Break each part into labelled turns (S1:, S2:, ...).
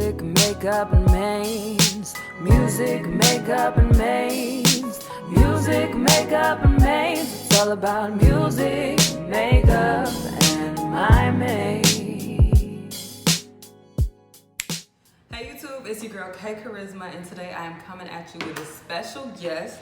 S1: Music, makeup, and mains. Music, makeup, and mains. Music, makeup, and mains. It's all about music, makeup, and my maid.
S2: Hey YouTube, it's your girl Kay Charisma, and today I am coming at you with a special guest.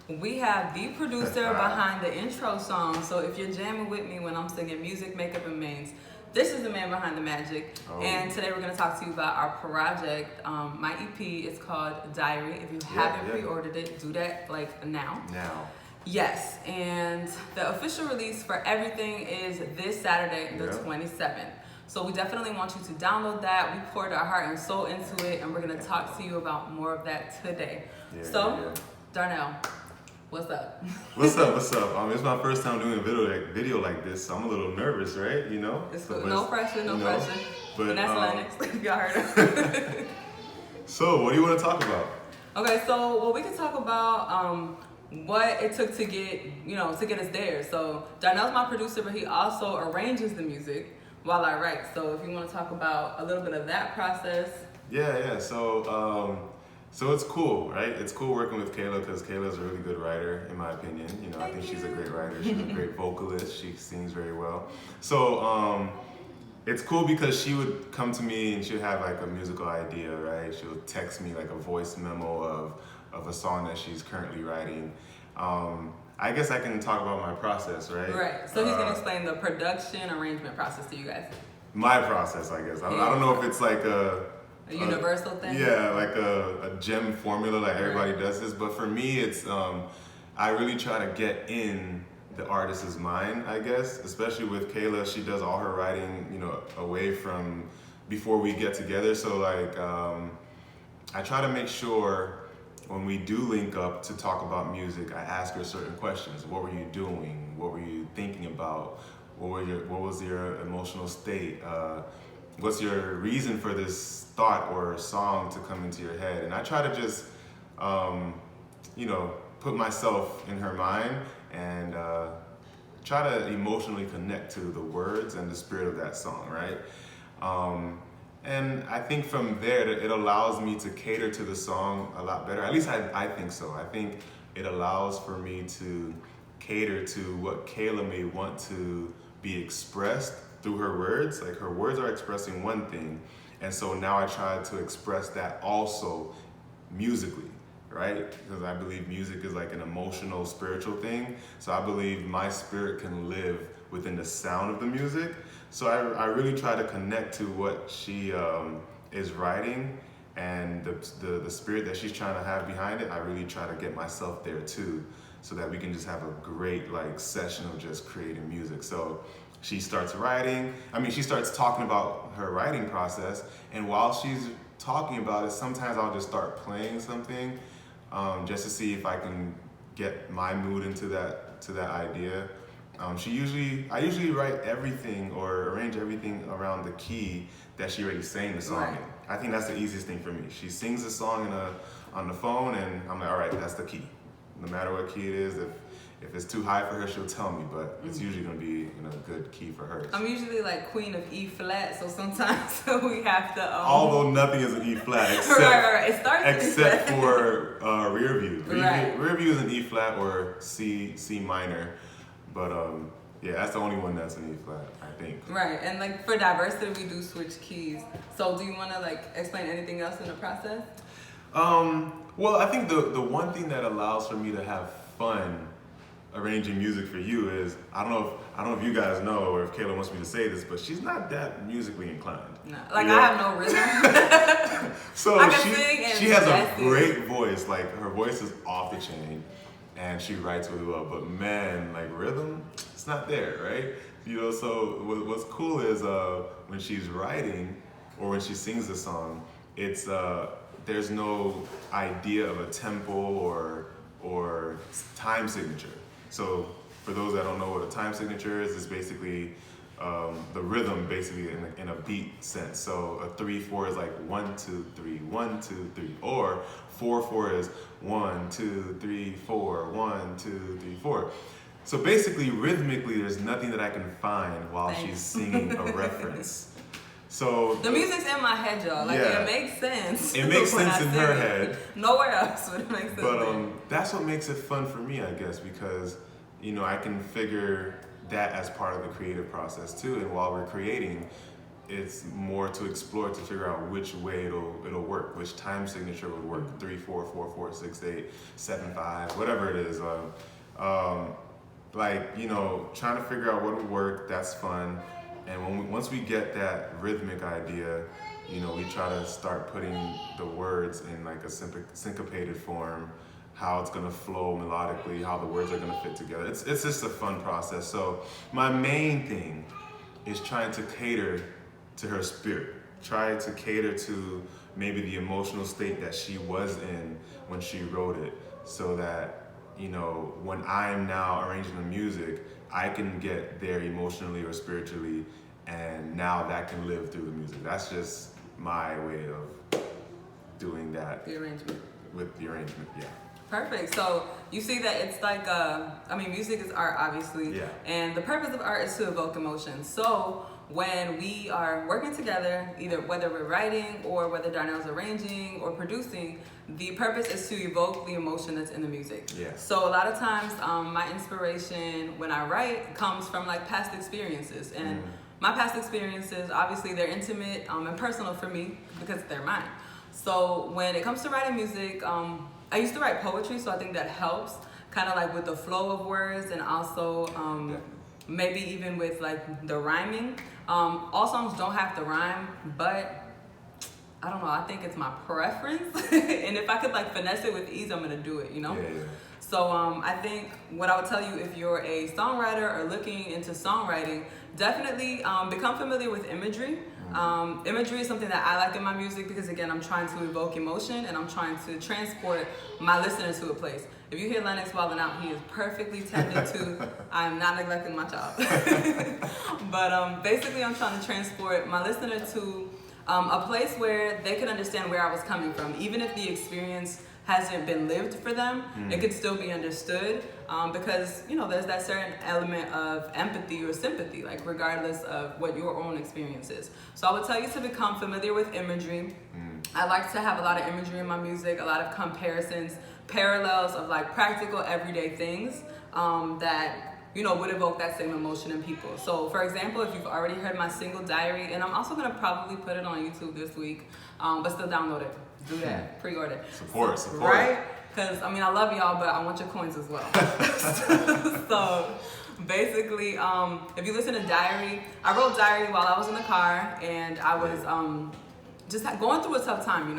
S2: We have the producer behind the intro song. So if you're jamming with me when I'm singing Music, Makeup, and Mains, this is the man behind the magic. And today we're going to talk to you about our project. My EP is called Diary. If you haven't pre-ordered it, do that like now. Yes, and the official release for everything is this Saturday, the 27th. So we definitely want you to download that. We poured our heart and soul into it, and we're going to talk to you about more of that today. Darnell, what's up?
S3: What's up? It's my first time doing a video like this, so I'm a little nervous, right? You know?
S2: It's cool. No pressure. But that's Lennox, if y'all heard him.
S3: So, what do you want to talk about?
S2: Okay, so we can talk about what it took to get, to get us there. So Darnell's my producer, but he also arranges the music while I write. So if you want to talk about a little bit of that process.
S3: Yeah. So it's cool, right? It's cool working with Kayla because Kayla's a really good writer, in my opinion. I think she's a great writer. She's a great vocalist. She sings very well. So it's cool because she would come to me and she'd have like a musical idea, right? She would text me like a voice memo of a song that she's currently writing. I guess I can talk about my process, right?
S2: Right. So he's gonna explain the production arrangement process to you guys.
S3: My process, I guess. I don't know if it's like a
S2: universal thing?
S3: Yeah, like a gem formula, like everybody does this. But for me, it's I really try to get in the artist's mind, I guess. Especially with Kayla, she does all her writing, away from before we get together. So like, I try to make sure when we do link up to talk about music, I ask her certain questions. What were you doing? What were you thinking about? What was your emotional state? What's your reason for this thought or song to come into your head? And I try to just, put myself in her mind and try to emotionally connect to the words and the spirit of that song, right? And I think from there, it allows me to cater to the song a lot better. At least I think so. I think it allows for me to cater to what Kayla may want to be expressed through her words. Like her words are expressing one thing, and so now I try to express that also musically, right? Because I believe music is like an emotional, spiritual thing. So I believe my spirit can live within the sound of the music. So I really try to connect to what she is writing and the spirit that she's trying to have behind it. I really try to get myself there too, so that we can just have a great like session of just creating music. So she starts writing. She starts talking about her writing process, and while she's talking about it, sometimes I'll just start playing something just to see if I can get my mood into that idea. I usually write everything or arrange everything around the key that she already sang the song in. I think that's the easiest thing for me. She sings the song on the phone, and I'm like, all right, that's the key. No matter what key it is, if it's too high for her, she'll tell me, but it's usually gonna be a good key for her.
S2: I'm usually like queen of E flat, so sometimes we have to.
S3: Although nothing is an E flat except
S2: right. It starts
S3: except for rear view. Rear view is an E flat or C minor, but that's the only one that's an E flat, I think.
S2: Right, and like for diversity, we do switch keys. So do you want to like explain anything else in the process?
S3: Well, I think the one thing that allows for me to have fun arranging music for you is I don't know if you guys know or if Kayla wants me to say this, but she's not that musically inclined.
S2: No, I have no rhythm.
S3: So she has a great voice. Like her voice is off the chain, and she writes really well. But man, like rhythm, it's not there, right? So what's cool is when she's writing or when she sings the song, it's there's no idea of a tempo or time signature. So for those that don't know what a time signature is, it's basically the rhythm basically in a beat sense. So a 3/4 is like 1 2 3 1 2 3, or 4/4 is 1 2 3 4 1 2 3 4. So basically, rhythmically, there's nothing that I can find while she's singing a reference. So
S2: the music's in my head, y'all. Like
S3: Yeah.
S2: it makes sense.
S3: It makes
S2: when
S3: sense
S2: I
S3: in
S2: sing
S3: her
S2: it.
S3: head.
S2: Nowhere else would it make sense.
S3: But that's what makes it fun for me, I guess, because I can figure that as part of the creative process too. And while we're creating, it's more to explore to figure out which way it'll work, which time signature would work. 3/4, 4/4, 6/8, 7/5, whatever it is. Trying to figure out what will work. That's fun. And once we get that rhythmic idea, we try to start putting the words in like a syncopated form, how it's gonna flow melodically, how the words are gonna fit together. It's just a fun process. So my main thing is trying to cater to her spirit. Try to cater to maybe the emotional state that she was in when she wrote it, so that when I'm now arranging the music, I can get there emotionally or spiritually, and now that can live through the music. That's just my way of doing that.
S2: The arrangement.
S3: With the arrangement, yeah.
S2: Perfect. So you see that it's like, music is art, obviously.
S3: Yeah.
S2: And the purpose of art is to evoke emotion. So when we are working together, either whether we're writing or whether Darnell's arranging or producing, the purpose is to evoke the emotion that's in the music.
S3: Yeah.
S2: So a lot of times, my inspiration when I write comes from like past experiences. And my past experiences, obviously they're intimate and personal for me because they're mine. So when it comes to writing music, I used to write poetry, so I think that helps kind of like with the flow of words, and also maybe even with like the rhyming. All songs don't have to rhyme, but I don't know, I think it's my preference. And if I could like finesse it with ease, I'm gonna do it,
S3: Yeah.
S2: So I think what I would tell you, if you're a songwriter or looking into songwriting, definitely become familiar with imagery. Imagery is something that I like in my music because, again, I'm trying to evoke emotion and I'm trying to transport my listener to a place. If you hear Lennox wilding out, he is perfectly tended to. I'm not neglecting my child. But basically, I'm trying to transport my listener to a place where they can understand where I was coming from. Even if the experience hasn't been lived for them, it could still be understood because, there's that certain element of empathy or sympathy, like regardless of what your own experience is. So I would tell you to become familiar with imagery. I like to have a lot of imagery in my music, a lot of comparisons, parallels of like practical everyday things that would evoke that same emotion in people. So for example, if you've already heard my single Diary, and I'm also gonna probably put it on YouTube this week, but still download it. Do that, pre-order.
S3: Support.
S2: Right? Because, I love y'all, but I want your coins as well. So, basically, if you listen to Diary, I wrote Diary while I was in the car, and I was just going through a tough time,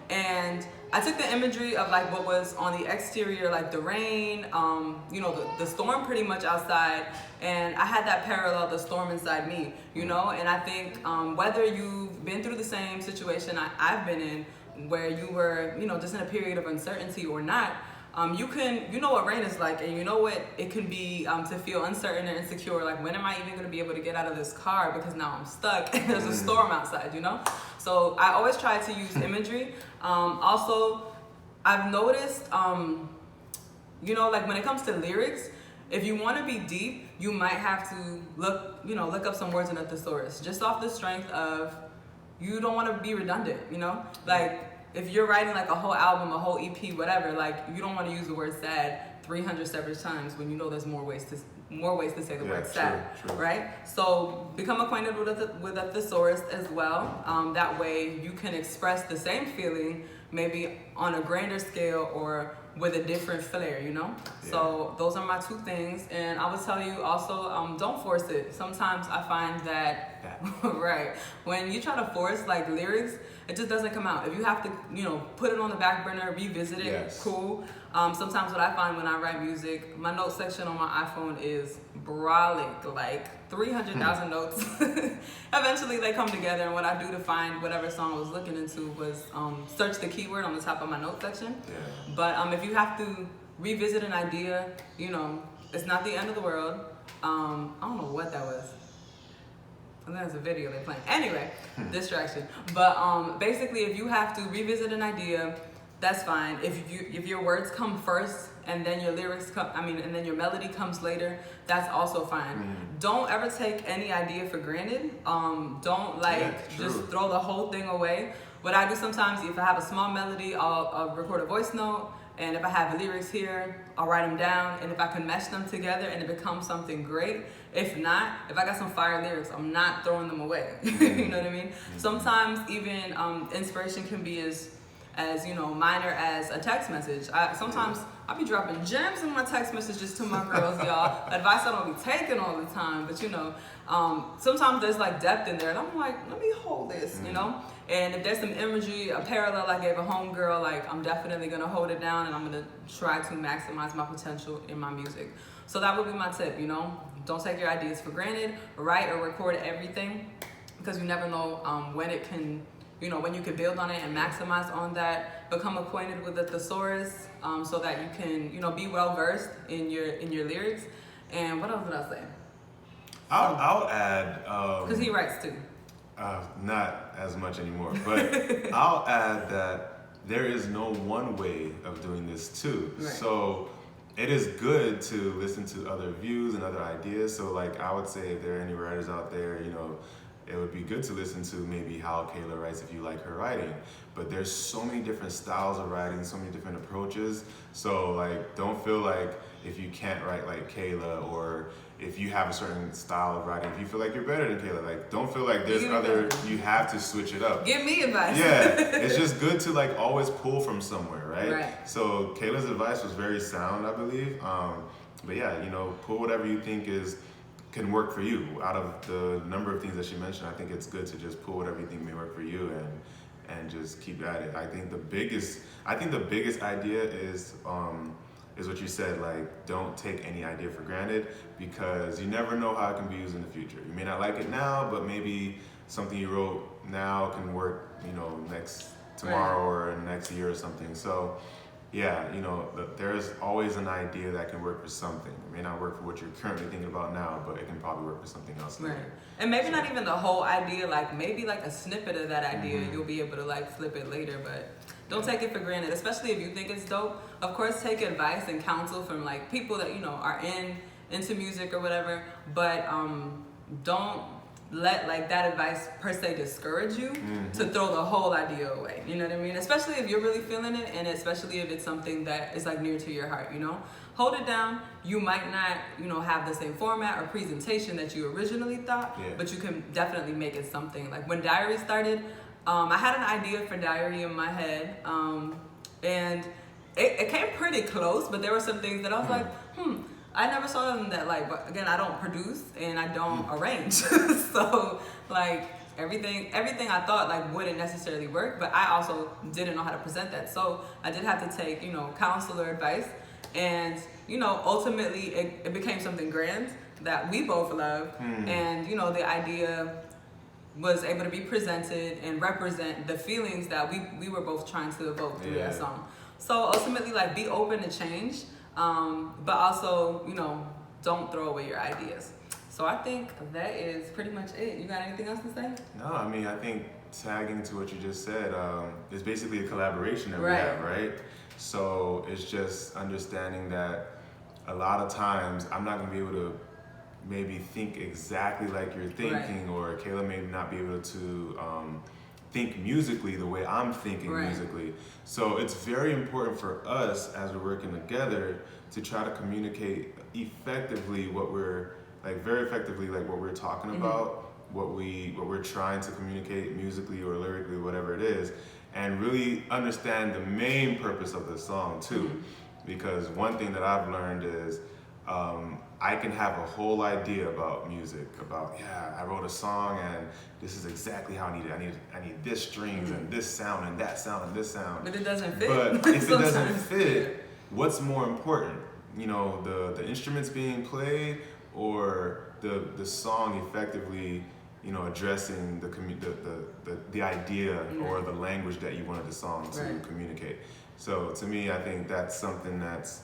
S2: And I took the imagery of, like, what was on the exterior, like the rain, the storm pretty much outside, and I had that parallel, the storm inside me, And I think whether you've been through the same situation I've been in, where you were, just in a period of uncertainty or not, you know what rain is like, and you know what it can be to feel uncertain and insecure. Like, when am I even going to be able to get out of this car because now I'm stuck and there's a storm outside, So I always try to use imagery. Also, I've noticed, like when it comes to lyrics, if you want to be deep, you might have to look up some words in a thesaurus, just off the strength of, you don't want to be redundant, Like, if you're writing like a whole album, a whole EP, whatever, like, you don't want to use the word sad 300 separate times when there's more ways to say the word sad,
S3: true.
S2: right? So become acquainted with a thesaurus as well. That way you can express the same feeling, maybe on a grander scale or with a different flair, So those are my two things. And I would tell you also, don't force it. Sometimes I find that, right, when you try to force like lyrics, it just doesn't come out. If you have to, put it on the back burner, revisit it, cool. Sometimes what I find when I write music, my note section on my iPhone is brolic, like 300,000 notes. Eventually they come together, and what I do to find whatever song I was looking into was search the keyword on the top of my note section.
S3: Yeah.
S2: But if you have to revisit an idea, it's not the end of the world. I don't know what that was. I think it's a video they're playing. Anyway, distraction. But basically, if you have to revisit an idea, that's fine. If your words come first and then your lyrics come, and then your melody comes later, that's also fine. Don't ever take any idea for granted. Don't just throw the whole thing away. What I do sometimes, if I have a small melody, I'll record a voice note, and if I have lyrics here, I'll write them down, and if I can mesh them together and it becomes something great. If not, if I got some fire lyrics, I'm not throwing them away. You know what I mean? Sometimes even inspiration can be as minor as a text message. Sometimes I'll be dropping gems in my text messages to my girls, y'all. Advice I don't be taking all the time, but sometimes there's like depth in there, and I'm like, let me hold this, And if there's some imagery, a parallel I gave a homegirl, like I'm definitely gonna hold it down, and I'm gonna try to maximize my potential in my music. So that would be my tip, Don't take your ideas for granted. Write or record everything, because you never know when it can. When you can build on it and maximize on that, become acquainted with the thesaurus, so that you can, be well versed in your lyrics. And what else did I say?
S3: I'll add,
S2: because he writes too.
S3: Not as much anymore, but I'll add that there is no one way of doing this too.
S2: Right.
S3: So it is good to listen to other views and other ideas. So like I would say, if there are any writers out there, it would be good to listen to maybe how Kayla writes if you like her writing. But there's so many different styles of writing, so many different approaches. So like, don't feel like if you can't write like Kayla, or if you have a certain style of writing, if you feel like you're better than Kayla, like don't feel like you have to switch it up.
S2: Give me advice.
S3: Yeah, it's just good to like always pull from somewhere, right?
S2: Right.
S3: So Kayla's advice was very sound, I believe. But yeah, pull whatever you think can work for you. Out of the number of things that she mentioned, I think it's good to just pull whatever you think may work for you and just keep at it. I think the biggest idea is what you said, like don't take any idea for granted, because you never know how it can be used in the future. You may not like it now, but maybe something you wrote now can work, tomorrow or next year or something. So yeah, there is always an idea that can work for something. It may not work for what you're currently thinking about now, but it can probably work for something else later.
S2: Right. And maybe not even the whole idea, like maybe like a snippet of that idea, you'll be able to like flip it later, but don't take it for granted, especially if you think it's dope. Of course, take advice and counsel from like people that, are into music or whatever, but don't let like that advice per se discourage you to throw the whole idea away. You know what I mean? Especially if you're really feeling it, and especially if it's something that is like near to your heart, Hold it down. You might not, have the same format or presentation that you originally thought, but you can definitely make it something. Like when Diary started, I had an idea for Diary in my head, and it came pretty close, but there were some things that I was like, I never saw them that like, but again, I don't produce and I don't arrange. So like everything I thought like wouldn't necessarily work, but I also didn't know how to present that. So I did have to take, counselor advice, and, ultimately it became something grand that we both love. And, the idea was able to be presented and represent the feelings that we were both trying to evoke through that song. So ultimately, like, be open to change, but also, don't throw away your ideas. So I think that is pretty much it. You got anything else to say?
S3: No, I think tagging to what you just said, is basically a collaboration that we have, right? So it's just understanding that a lot of times I'm not going to be able to maybe think exactly like you're thinking, or Kayla may not be able to think musically the way I'm thinking musically. So it's very important for us as we're working together to try to communicate effectively what we're what we're talking about, what we're trying to communicate musically or lyrically, whatever it is, and really understand the main purpose of the song too. Because one thing that I've learned is I can have a whole idea about music, I wrote a song and this is exactly how I need it. I need this strings and this sound and that sound and this sound.
S2: But it doesn't fit.
S3: But if it doesn't fit, what's more important? The instruments being played, or the song effectively, addressing the idea or the language that you wanted the song to communicate. So to me, I think that's something that's,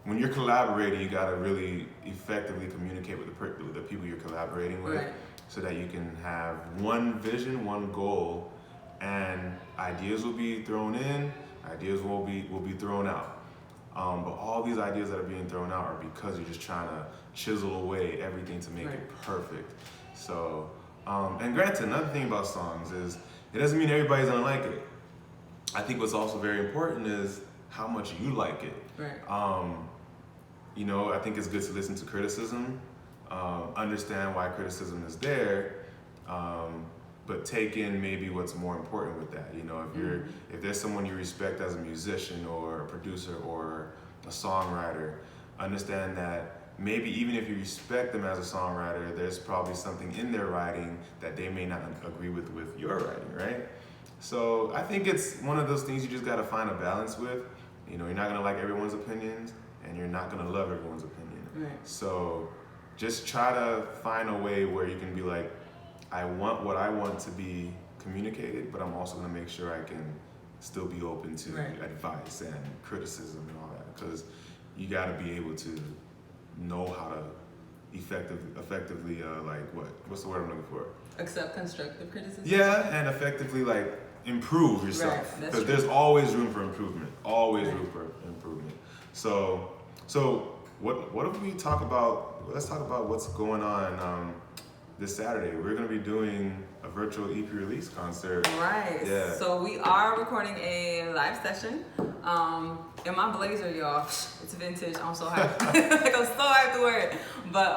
S3: when you're collaborating, you got to really effectively communicate with the people you're collaborating with, so that you can have one vision, one goal, and ideas will be thrown in, ideas will be thrown out. But all these ideas that are being thrown out are because you're just trying to chisel away everything to make it perfect. So, and granted, another thing about songs is it doesn't mean everybody's gonna like it. I think what's also very important is how much you like it.
S2: Right.
S3: You know, I think it's good to listen to criticism, understand why criticism is there, but take in maybe what's more important with that. You know, if there's someone you respect as a musician or a producer or a songwriter, understand that maybe even if you respect them as a songwriter, there's probably something in their writing that they may not agree with your writing, right? So I think it's one of those things you just gotta find a balance with. You know, you're not gonna like everyone's opinions, and you're not gonna love everyone's opinion.
S2: Right.
S3: So just try to find a way where you can be like, I want what I want to be communicated, but I'm also gonna make sure I can still be open to advice and criticism and all that, because you gotta be able to know how to effectively what's the word I'm looking for?
S2: Accept constructive criticism.
S3: Yeah, and effectively like improve yourself,
S2: Right,
S3: because there's always room for improvement. Always room for improvement. So what if we talk about? Let's talk about what's going on this Saturday. We're gonna be doing a virtual EP release concert.
S2: Right.
S3: Yeah.
S2: So we are recording a live session. In my blazer, y'all, it's vintage. I'm so hyped. Like, I'm so hyped to wear it. But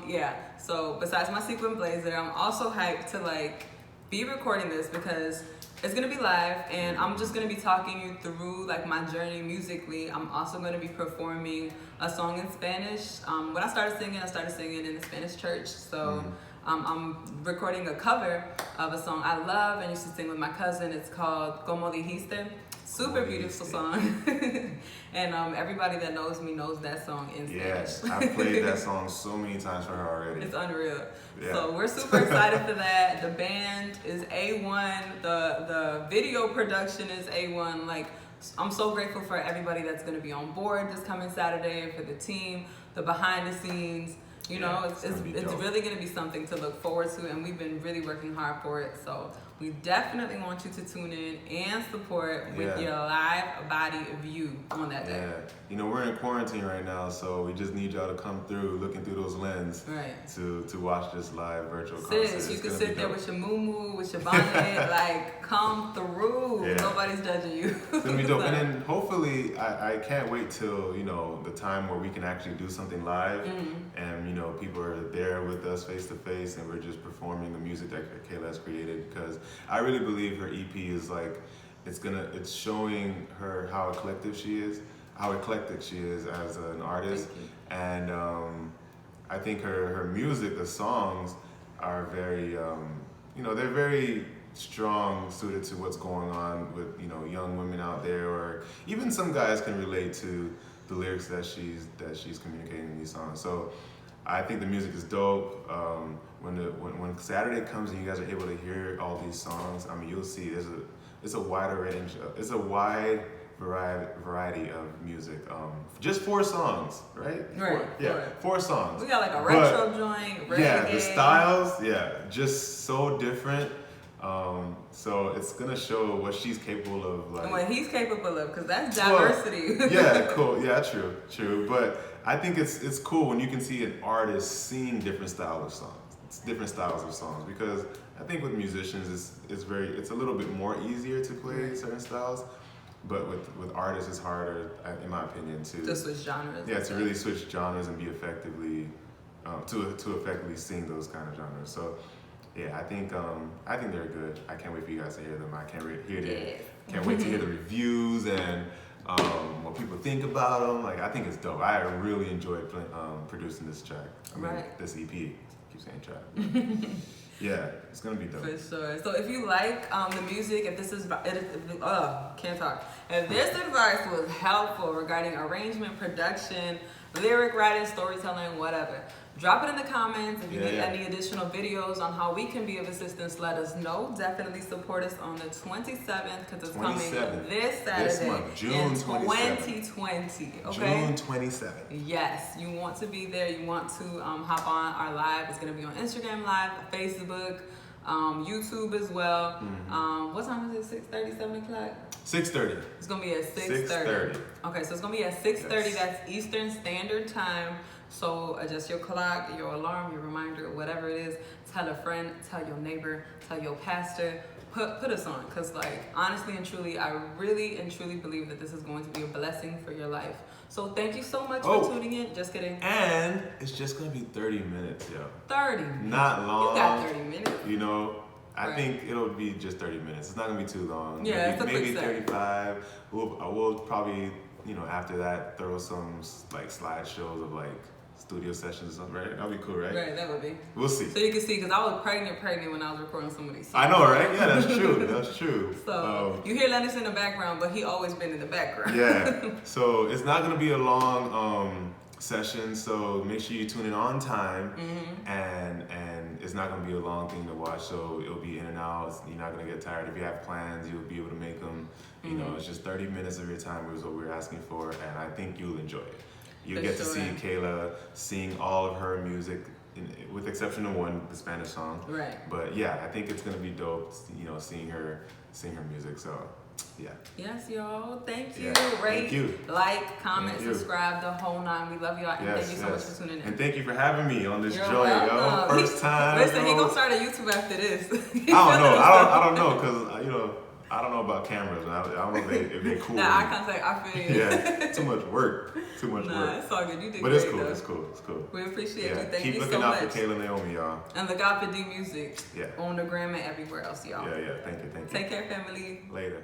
S2: yeah. So besides my sequin blazer, I'm also hyped to like be recording this because it's gonna be live, and I'm just gonna be talking you through like my journey musically. I'm also gonna be performing a song in Spanish. When I started singing in the Spanish church. So I'm recording a cover of a song I love and used to sing with my cousin. It's called Como Dijiste. Super beautiful song. And everybody that knows me knows that song in Spanish.
S3: Yes, I've played that song so many times for her already.
S2: It's unreal.
S3: Yeah.
S2: So we're super excited for that. The band is A1. The video production is A1. Like, I'm so grateful for everybody that's going to be on board this coming Saturday, and for the team, the behind the scenes. You know, it's really going to be something to look forward to, and we've been really working hard for it. So we definitely want you to tune in and support with your live body view on that day.
S3: Yeah, you know, we're in quarantine right now, so we just need y'all to come through, looking through those lenses, to watch this live virtual concert.
S2: Sis, you can sit there with your muumuu, with your bonnet, like, come through.
S3: Yeah.
S2: Nobody's judging you.
S3: It's gonna be dope. And then hopefully, I can't wait till, you know, the time where we can actually do something live, and, you know, people are there with us face to face, and we're just performing the music that Kayla has created, because I really believe her EP is like, it's showing her how eclectic she is as an artist. And I think her music, the songs are very, you know, they're very strong, suited to what's going on with, you know, young women out there, or even some guys can relate to the lyrics that she's communicating in these songs. So I think the music is dope. When Saturday comes and you guys are able to hear all these songs, I mean, you'll see it's a wider range. It's a wide variety of music. Just 4 songs, right?
S2: Right.
S3: Four songs.
S2: We got like a retro joint, reggae.
S3: Yeah, the styles, just so different. So it's gonna show what she's capable of, like,
S2: and what he's capable of, because that's diversity.
S3: Yeah, cool. Yeah, true. But I think it's cool when you can see an artist sing different styles of songs, because I think with musicians it's a little bit more easier to play certain styles, but with artists it's harder, in my opinion, to
S2: switch genres.
S3: Yeah, to really switch genres and be effectively to effectively sing those kind of genres. So yeah, I think they're good. I can't wait for you guys to hear them. I can't wait to hear the reviews and what people think about them. Like, I think it's dope. I really enjoyed producing this track. This EP. I keep saying track. Yeah, it's gonna be dope.
S2: For sure. So if you like the music, if this advice was helpful regarding arrangement, production, lyric writing, storytelling, whatever, drop it in the comments. If you need any additional videos on how we can be of assistance, let us know. Definitely support us on the 27th, because it's coming this Saturday,
S3: this month, June
S2: in
S3: 2020.
S2: Okay?
S3: June 27th.
S2: Yes, you want to be there. You want to hop on our live. It's going to be on Instagram Live, Facebook, YouTube as well. What time is it? 6:30, 7 o'clock?
S3: 6:30.
S2: It's gonna be at 6:30.
S3: 6:30.
S2: Okay, so it's gonna be at 6:30.
S3: Yes.
S2: That's Eastern Standard Time. So adjust your clock, your alarm, your reminder, whatever it is. Tell a friend, tell your neighbor, tell your pastor. Put us on, because like honestly and truly, I really and truly believe that this is going to be a blessing for your life. So thank you so much for tuning in. Just kidding.
S3: And it's just gonna be 30 minutes, yo.
S2: 30.
S3: Not long.
S2: You got 30 minutes.
S3: You know, I think it'll be just 30 minutes. It's not gonna be too long.
S2: Yeah,
S3: maybe
S2: it's a quick
S3: 35. We'll probably, you know, after that throw some like slideshows of like studio sessions or something, right? That'll be cool, right?
S2: Right, that would be.
S3: We'll see.
S2: So you can see, because I was pregnant when I was recording some of these songs.
S3: I know, right? Yeah, that's true. That's true.
S2: So you hear Lennox in the background, but he always been in the background.
S3: Yeah. So it's not gonna be a long session. So make sure you tune in on time, and it's not gonna be a long thing to watch. So it'll be in and out. You're not gonna get tired. If you have plans, you'll be able to make them. You know, it's just 30 minutes of your time is what we're asking for, and I think you'll enjoy it. You'll get to see Kayla sing all of her music, with exception of one, the Spanish song.
S2: Right.
S3: But yeah, I think it's gonna be dope, you know, seeing her sing her music. So yeah.
S2: Yes, y'all. Thank you.
S3: Yeah.
S2: Rate,
S3: Thank you.
S2: like, comment,
S3: Thank you.
S2: subscribe, the whole nine. We love y'all, and thank you so much for tuning in.
S3: And thank you for having me on this
S2: You're
S3: joint, yo.
S2: welcome.
S3: First time.
S2: Listen, he
S3: yo.
S2: gonna start a YouTube after this.
S3: I don't know, cause you know, I don't know about cameras. I don't know if they cool.
S2: Nah, eye contact, I feel you.
S3: Yeah, too much work. Too much
S2: Nah,
S3: work.
S2: it's all good. You did
S3: But
S2: great,
S3: it's cool.
S2: though.
S3: It's cool. It's cool.
S2: We appreciate you. Thank
S3: Keep
S2: you so
S3: looking out
S2: much.
S3: for Kayla Naomi, y'all.
S2: And the God for D Music.
S3: Yeah.
S2: On the gram and everywhere else, y'all.
S3: Yeah. Thank you.
S2: Take care, family.
S3: Later.